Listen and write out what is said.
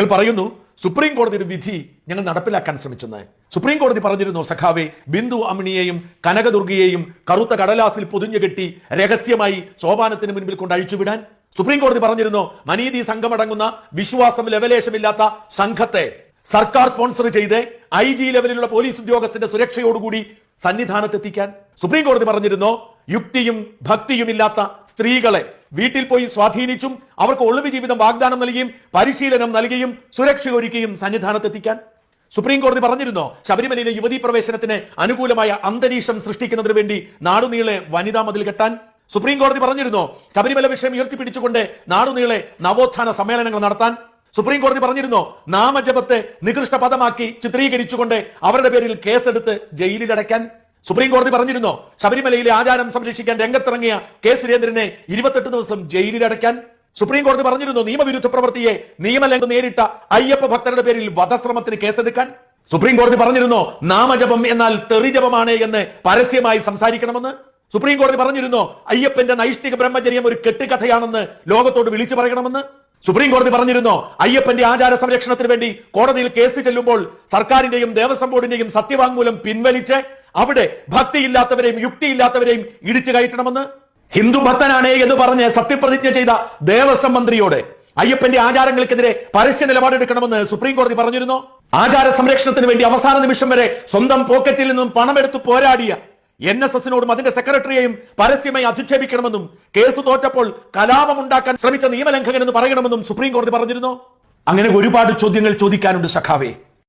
നിങ്ങൾ പറയുന്നു സുപ്രീം കോടതിയുടെ വിധി ഞങ്ങൾ നടപ്പിലാക്കാൻ ശ്രമിച്ചെന്ന്. സുപ്രീം കോടതി പറഞ്ഞിരുന്നു സഖാവെ, ബിന്ദു അമ്മിണിയെയും കനകദുർഗയെയും കറുത്ത കടലാസിൽ പൊതിഞ്ഞു കെട്ടി രഹസ്യമായി സോപാനത്തിന് മുൻപിൽ കൊണ്ട് അഴിച്ചുവിടാൻ സുപ്രീം കോടതി പറഞ്ഞിരുന്നു. മനീതി സംഘമടങ്ങുന്ന വിശ്വാസം ലവലേശമില്ലാത്ത സംഘത്തെ സർക്കാർ സ്പോൺസർ ചെയ്ത് IG ലെവലിലുള്ള പോലീസ് ഉദ്യോഗസ്ഥന്റെ സുരക്ഷയോടുകൂടി സന്നിധാനത്തെത്തിക്കാൻ സുപ്രീം കോടതി പറഞ്ഞിരുന്നു. യുക്തിയും ഭക്തിയും ഇല്ലാത്ത സ്ത്രീകളെ വീട്ടിൽ പോയി സ്വാധീനിച്ചും അവർക്ക് ഒളിവ് ജീവിതം വാഗ്ദാനം നൽകിയും പരിശീലനം നൽകിയും സുരക്ഷ ഒരുക്കിയും സന്നിധാനത്തെത്തിക്കാൻ സുപ്രീം കോടതി പറഞ്ഞിരുന്നു. ശബരിമലയിലെ യുവതീ പ്രവേശനത്തിന് അനുകൂലമായ അന്തരീക്ഷം സൃഷ്ടിക്കുന്നതിന് വേണ്ടി നാടുനീളെ വനിതാ മതിൽ കെട്ടാൻ സുപ്രീം കോടതി പറഞ്ഞിരുന്നു. ശബരിമല വിഷയം ഉയർത്തിപ്പിടിച്ചുകൊണ്ട് നാടുനീളെ നവോത്ഥാന സമ്മേളനങ്ങൾ നടത്താൻ സുപ്രീം കോടതി പറഞ്ഞിരുന്നു. നാമജപത്തെ നികൃഷ്ട പദമാക്കി ചിത്രീകരിച്ചുകൊണ്ട് അവരുടെ പേരിൽ കേസെടുത്ത് ജയിലിലടയ്ക്കാൻ സുപ്രീം കോടതി പറഞ്ഞിരുന്നു. ശബരിമലയിലെ ആചാരം സംരക്ഷിക്കാൻ രംഗത്തിറങ്ങിയ കെ സുരേന്ദ്രനെ 28 ദിവസം ജയിലിലടയ്ക്കാൻ സുപ്രീം കോടതി പറഞ്ഞിരുന്നു. നിയമവിരുദ്ധ പ്രവൃത്തിയെ നിയമലംഘനം നേരിട്ട അയ്യപ്പ ഭക്തരുടെ പേരിൽ വധശ്രമത്തിന് കേസെടുക്കാൻ സുപ്രീം കോടതി പറഞ്ഞിരുന്നു. നാമജപം എന്നാൽ തെറിജപമാണ് എന്ന് പരസ്യമായി സംസാരിക്കണമെന്ന് സുപ്രീം കോടതി പറഞ്ഞിരുന്നു. അയ്യപ്പന്റെ നൈഷ്ഠിക ബ്രഹ്മചര്യം ഒരു കെട്ടുകഥയാണെന്ന് ലോകത്തോട് വിളിച്ചു പറയണമെന്ന് സുപ്രീം കോടതി പറഞ്ഞിരുന്നു. അയ്യപ്പന്റെ ആചാര സംരക്ഷണത്തിന് വേണ്ടി കോടതിയിൽ കേസ് ചെല്ലുമ്പോൾ സർക്കാരിന്റെയും ദേവസ്വം ബോർഡിന്റെയും സത്യവാങ്മൂലം പിൻവലിച്ച് അവിടെ ഭക്തിയില്ലാത്തവരെയും യുക്തിയില്ലാത്തവരെയും ഇടിച്ചു കയറ്റണമെന്ന് ഹിന്ദു ഭക്തനാണ് എന്ന് പറഞ്ഞ് സത്യപ്രതിജ്ഞ ചെയ്ത ദേവസ്വം മന്ത്രിയോട് അയ്യപ്പന്റെ ആചാരങ്ങൾക്കെതിരെ പരസ്യ നിലപാടെടുക്കണമെന്ന് സുപ്രീം കോടതി പറഞ്ഞിരുന്നു. ആചാര സംരക്ഷണത്തിന് വേണ്ടി അവസാന നിമിഷം വരെ സ്വന്തം പോക്കറ്റിൽ നിന്നും പണമെടുത്ത് പോരാടിയ NSSനോടും അതിന്റെ സെക്രട്ടറിയെയും പരസ്യമായി അധിക്ഷേപിക്കണമെന്നും കേസ് തോറ്റപ്പോൾ കലാപമുണ്ടാക്കാൻ ശ്രമിച്ച നിയമലംഘകൻ എന്ന് പറയണമെന്നും സുപ്രീം കോടതി പറഞ്ഞിരുന്നു. അങ്ങനെ ഒരുപാട് ചോദ്യങ്ങൾ ചോദിക്കാനുണ്ട് സഖാവേ.